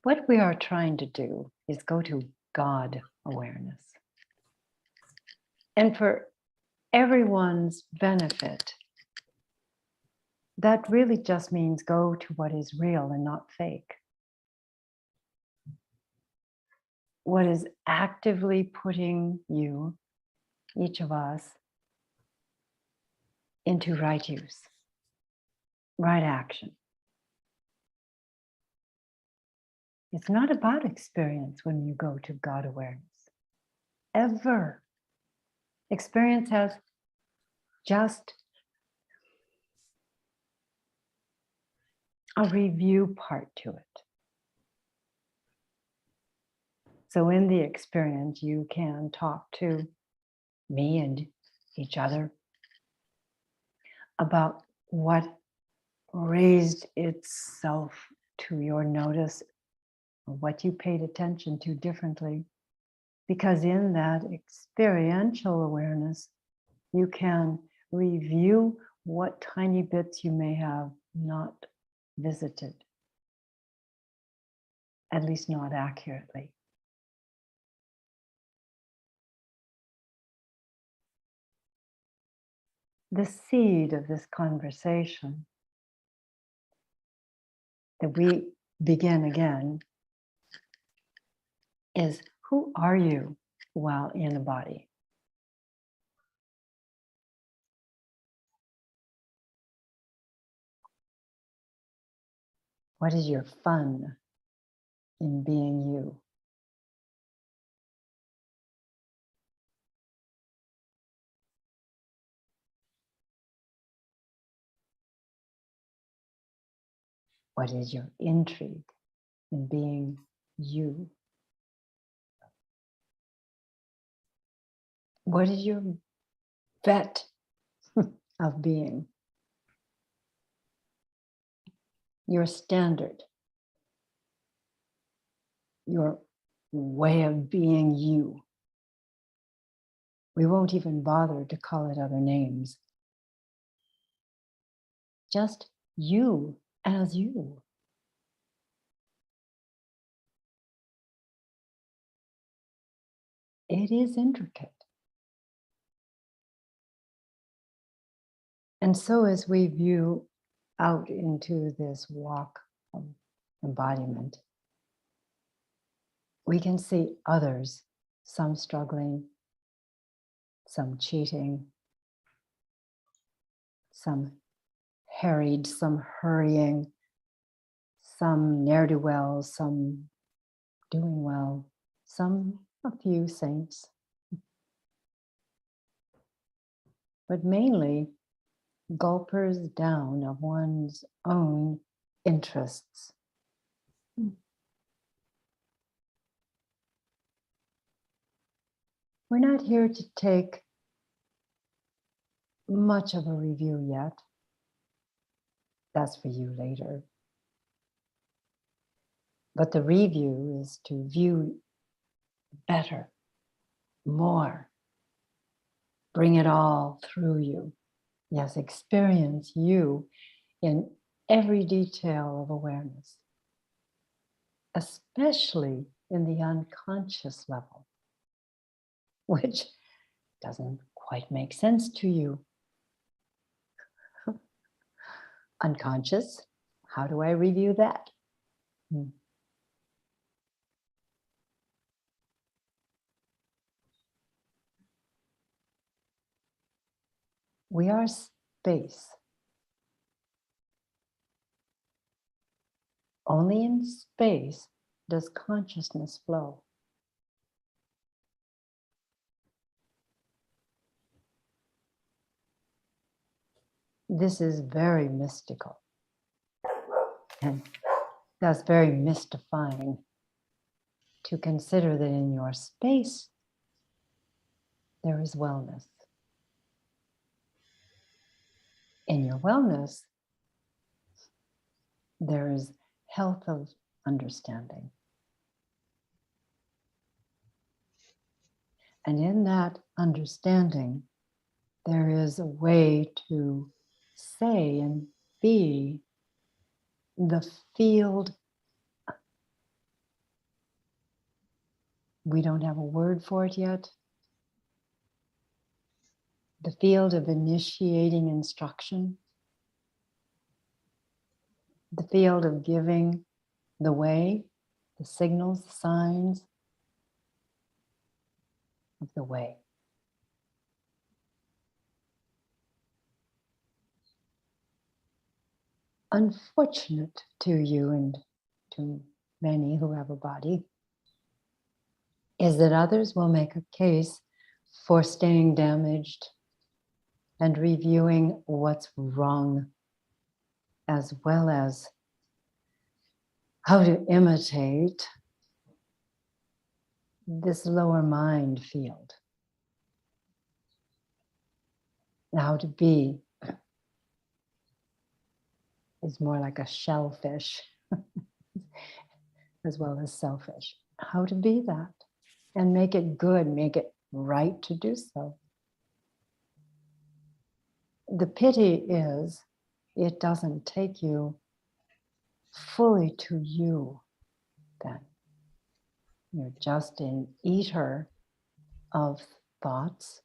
What we are trying to do is go to God awareness. And for everyone's benefit, that really just means go to what is real and not fake. What is actively putting you, each of us, into right use, right action. It's not about experience when you go to God awareness. Ever. Experience has just a review part to it. So in the experience, you can talk to me and each other about what raised itself to your notice, or what you paid attention to differently. Because in that experiential awareness, you can review what tiny bits you may have not visited, at least not accurately. The seed of this conversation that we begin again is, who are you while in a body? What is your fun in being you? What is your intrigue in being you? What is your bet of being? Your standard, your way of being you. We won't even bother to call it other names. Just you as you. It is intricate. And so as we view out into this walk of embodiment, we can see others, some struggling, some cheating, some harried, some hurrying, some ne'er-do-wells, some doing well, a few saints. But mainly gulpers down of one's own interests. We're not here to take much of a review yet. That's for you later. But the review is to view better, more. Bring it all through you. Yes, experience you in every detail of awareness, especially in the unconscious level, which doesn't quite make sense to you. Unconscious, how do I review that? We are space. Only in space does consciousness flow. This is very mystical, and that's very mystifying to consider that in your space there is wellness. In your wellness, there is health of understanding. And in that understanding, there is a way to say and be the field We don't have a word for it yet. The field of initiating instruction, the field of giving the way, the signals, the signs of the way. Unfortunate to you and to many who have a body is that others will make a case for staying damaged and reviewing what's wrong, as well as how to imitate this lower mind field. How to be is more like a shellfish as well as selfish. How to be that and make it good, make it right to do so. The pity is it doesn't take you fully to you then. You're just an eater of thoughts,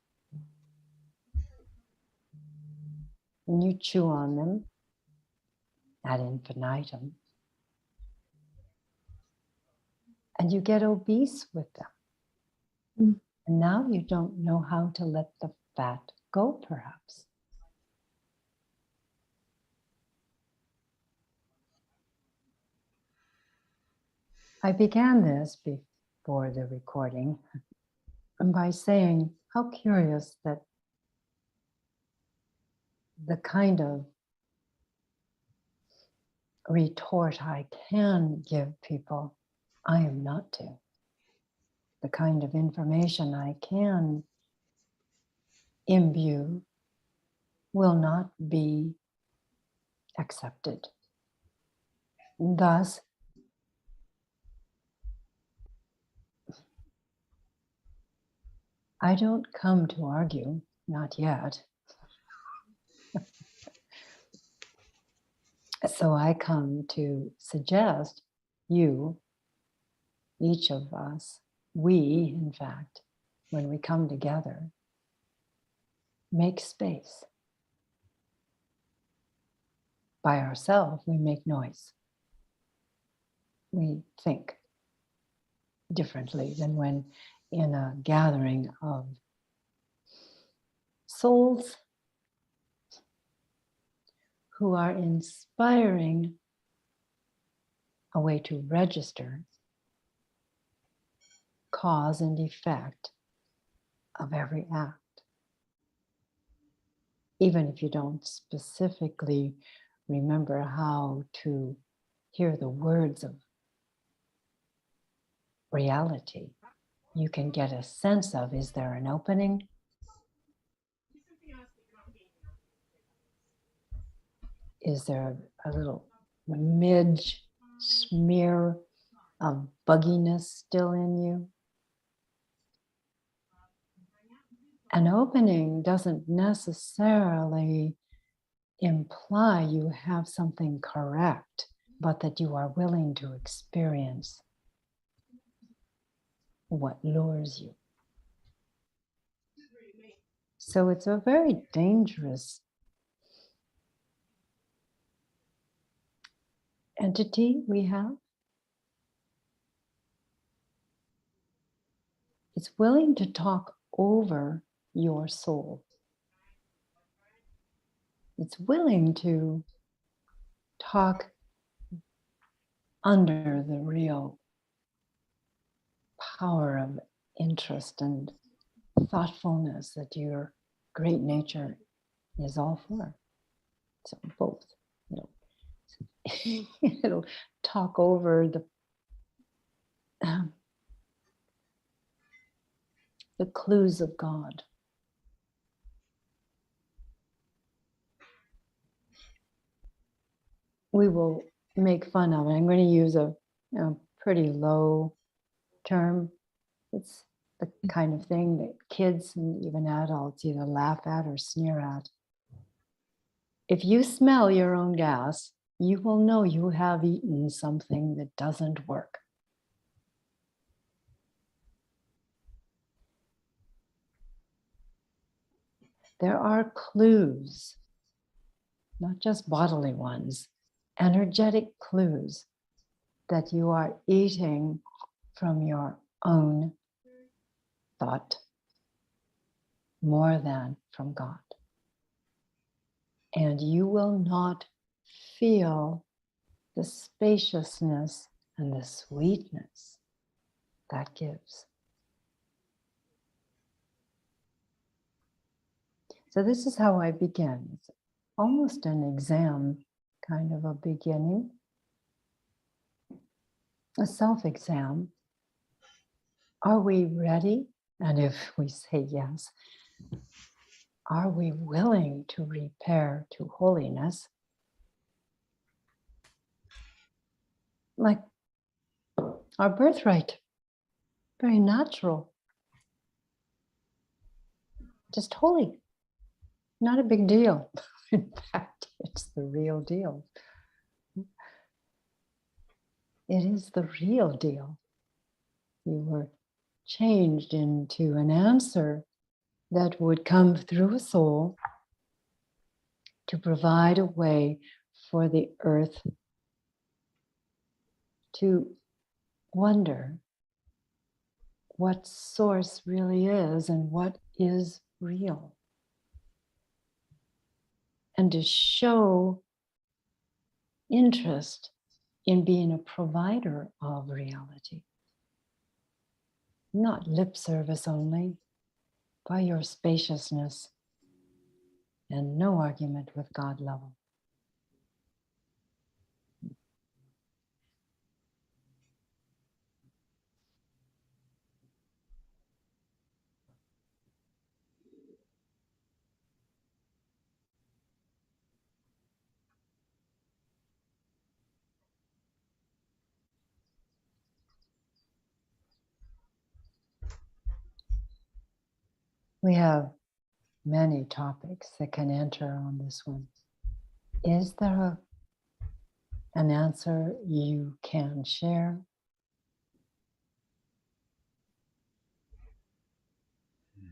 and you chew on them ad infinitum, and you get obese with them. And now you don't know how to let the fat go, perhaps. I began this before the recording by saying how curious that the kind of retort I can give people, I am not to. The kind of information I can imbue will not be accepted. Thus, I don't come to argue, not yet. So I come to suggest you, each of us, we, in fact, when we come together, make space. By ourselves, we make noise. We think differently than when in a gathering of souls who are inspiring a way to register cause and effect of every act. Even if you don't specifically remember how to hear the words of reality, you can get a sense of, is there an opening? Is there a little midge smear of bugginess still in you? An opening doesn't necessarily imply you have something correct, but that you are willing to experience what lures you. So it's a very dangerous entity we have. It's willing to talk over your soul. It's willing to talk under the real power of interest and thoughtfulness that your great nature is all for. So both, it'll talk over the clues of God. We will make fun of it. I'm going to use a pretty low term. It's the kind of thing that kids and even adults either laugh at or sneer at. If you smell your own gas, you will know you have eaten something that doesn't work. there are clues, not just bodily ones, energetic clues that you are eating from your own thought more than from God. And you will not feel the spaciousness and the sweetness that gives. So this is how I begin. It's almost an exam, kind of a beginning, a self-exam. Are we ready? And if we say yes, are we willing to repair to holiness? Like our birthright, very natural, just holy, not a big deal. In fact, it's the real deal. It is the real deal. You were changed into an answer that would come through a soul to provide a way for the earth to wonder what source really is and what is real. And to show interest in being a provider of reality. Not lip service only, by your spaciousness and no argument with God level. We have many topics that can enter on this one. Is there an answer you can share?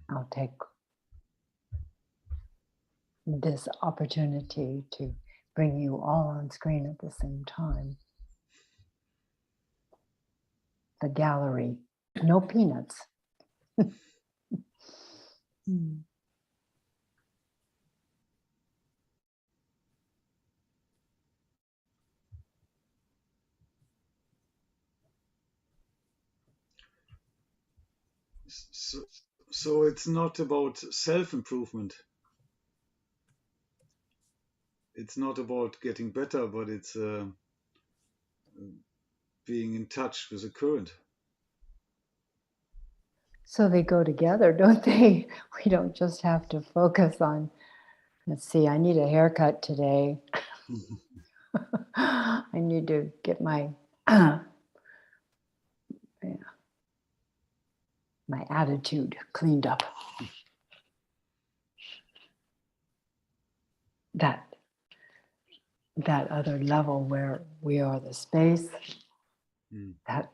I'll take this opportunity to bring you all on screen at the same time. The gallery, no peanuts. So it's not about self-improvement. It's not about getting better, but it's being in touch with the current. So they go together, don't they? We don't just have to focus on, let's see, I need a haircut today. I need to get my my attitude cleaned up. That other level where we are the space, that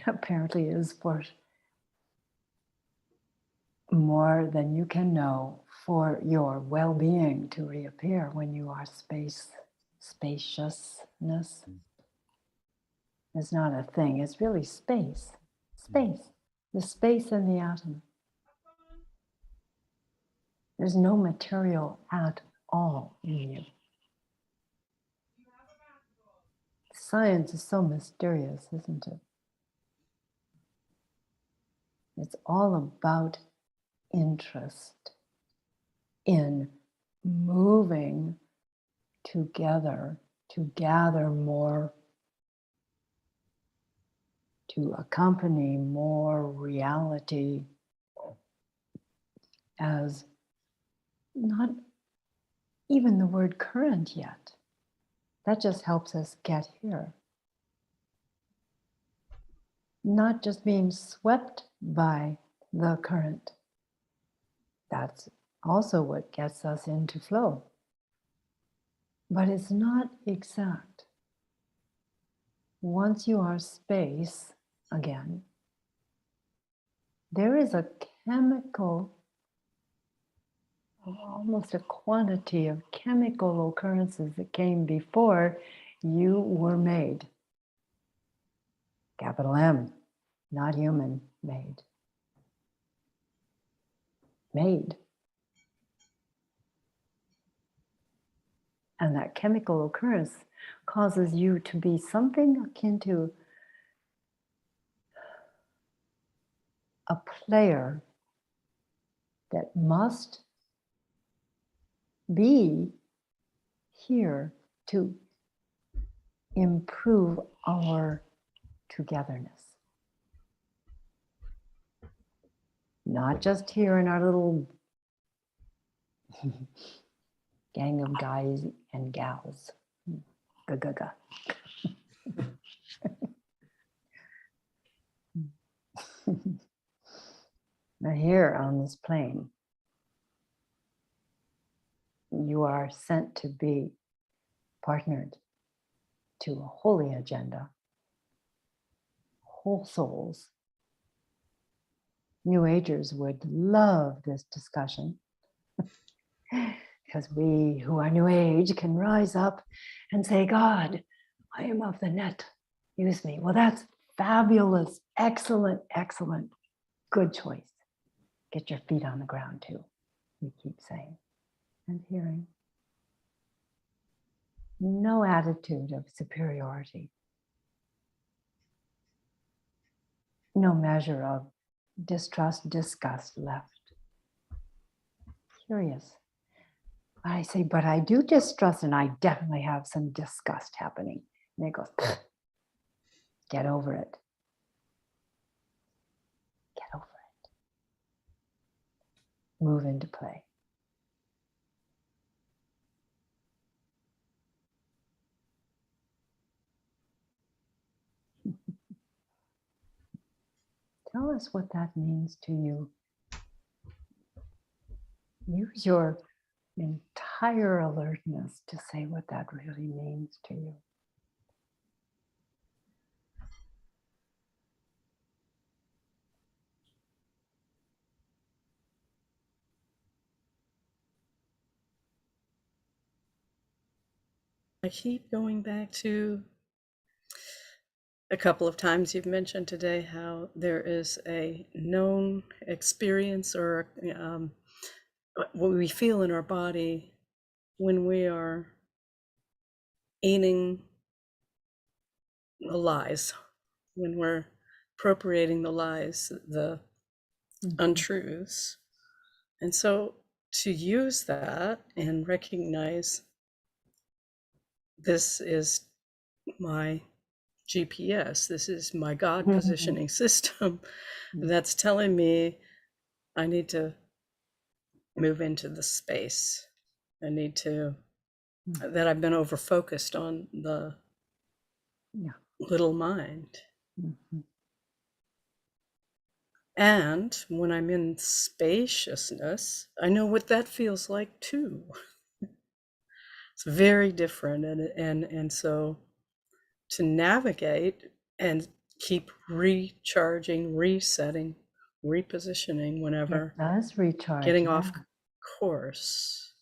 apparently is for more than you can know, for your well-being to reappear when you are spaciousness. It's not a thing, it's really space. The space in the atom. There's no material at all in you. Science is so mysterious, isn't it? It's all about interest in moving together to gather more, to accompany more reality as not even the word current yet. That just helps us get here. Not just being swept by the current. That's also what gets us into flow. But it's not exact. Once you are space again, there is a chemical almost a quantity of chemical occurrences that came before you were made. Capital M, not human, made. Made. And that chemical occurrence causes you to be something akin to a player that must be here to improve our togetherness. Not just here in our little gang of guys and gals. Ga. Now here on this plane, you are sent to be partnered to a holy agenda, whole souls. New Agers would love this discussion because we who are New Age can rise up and say, God, I am of the net, use me. Well, that's fabulous, excellent, excellent, good choice. Get your feet on the ground too, we keep saying and hearing. No attitude of superiority. No measure of distrust, disgust left. Curious. I say, but I do distrust and I definitely have some disgust happening. And it goes, get over it. Get over it. Move into play. Tell us what that means to you. Use your entire alertness to say what that really means to you. I keep going back to a couple of times you've mentioned today how there is a known experience or what we feel in our body when we are eating the lies, when we're appropriating the lies, the untruths. And so to use that and recognize this is my GPS, this is my God positioning system that's telling me I need to move into the space. I need to, that I've been over focused on the little mind. And when I'm in spaciousness, I know what that feels like too. It's very different. And so to navigate and keep recharging, resetting, repositioning whenever it does recharge, getting off course.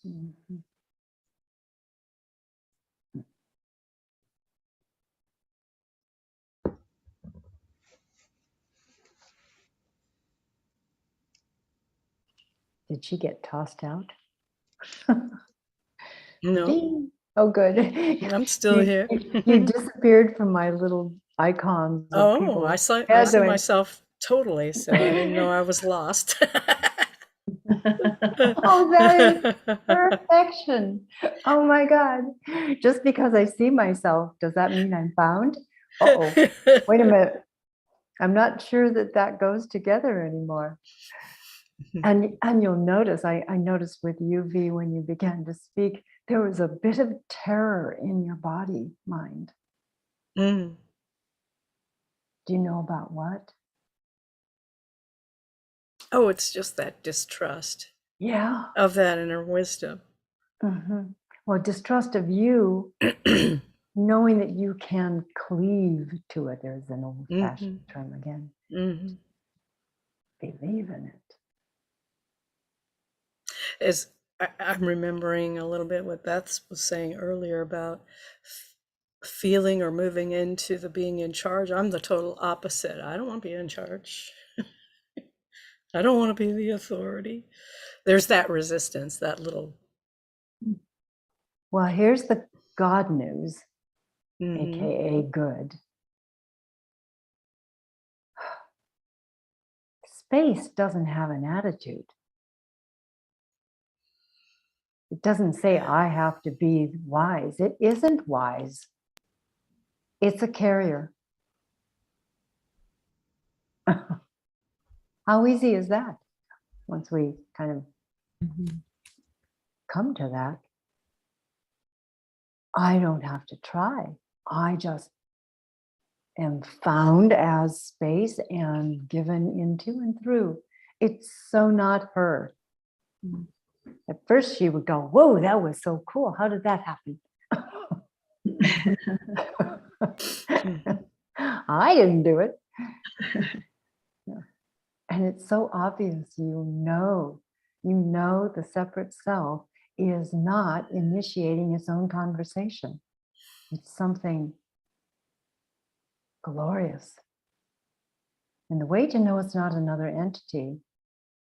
Did she get tossed out? No. Ding. Oh, good. I'm still here. You disappeared from my little icons. Of people. I see myself totally, so I didn't know I was lost. Oh, that is perfection. Oh my God. Just because I see myself, does that mean I'm found? Uh-oh. Wait a minute. I'm not sure that that goes together anymore. And you'll notice, I noticed with UV when you began to speak, there was a bit of terror in your body, mind. Do you know about what? Oh, it's just that distrust. Yeah. Of that inner wisdom. Well, distrust of you, knowing that you can cleave to it. There's an old-fashioned term again. Believe in it. I'm remembering a little bit what Beth was saying earlier about feeling or moving into the being in charge. I'm the total opposite. I don't want to be in charge. I don't want to be the authority. There's that resistance, that little. Well, here's the God news, Mhm. aka good. Space doesn't have an attitude. It doesn't say, I have to be wise. It isn't wise. It's a carrier. How easy is that? Once we kind of come to that, I don't have to try. I just am found as space and given into and through. It's so not her. At first she would go, whoa, that was so cool. How did that happen? I didn't do it. And it's so obvious, you know the separate self is not initiating its own conversation. It's something glorious. And the way to know it's not another entity,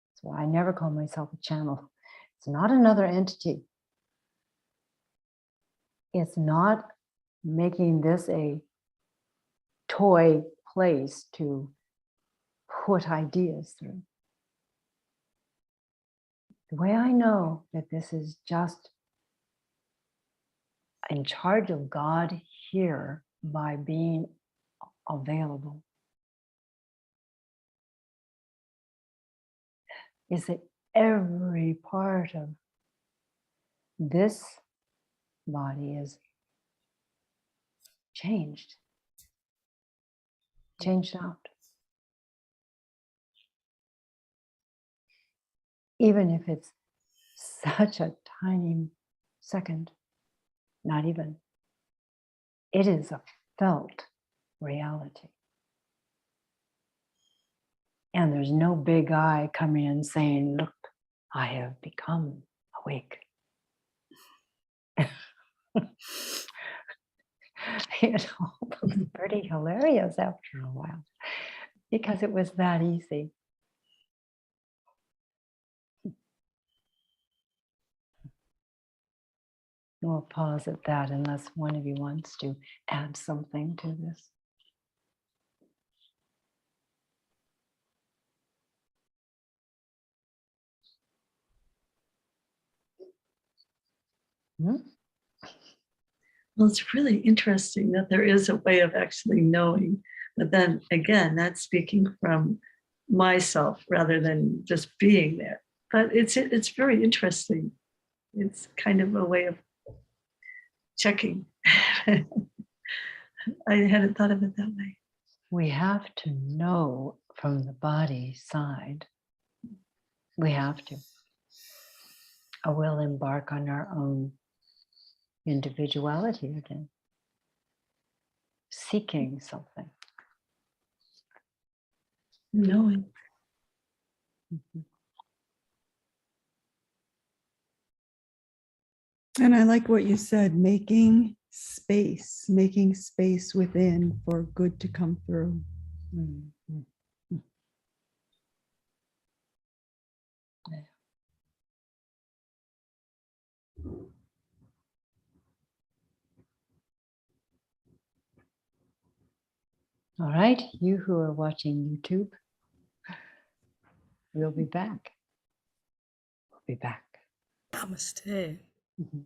that's why I never call myself a channel. It's not another entity. It's not making this a toy place to put ideas through. The way I know that this is just in charge of God here by being available is that every part of this body is changed out. Even if it's such a tiny second, not even, it is a felt reality. And there's no big eye coming in saying, look, I have become awake. It all looks pretty hilarious after a while because it was that easy. We'll pause at that unless one of you wants to add something to this. Hmm? Well, it's really interesting that there is a way of actually knowing, but then again, that's speaking from myself rather than just being there. But it's very interesting. It's kind of a way of checking. I hadn't thought of it that way. We have to know from the body side. We have to. Or we'll embark on our own individuality again, seeking something. Knowing. And I like what you said, making space within for good to come through. Mm-hmm. All right, you who are watching YouTube, we'll be back. We'll be back. Namaste. Mm-hmm.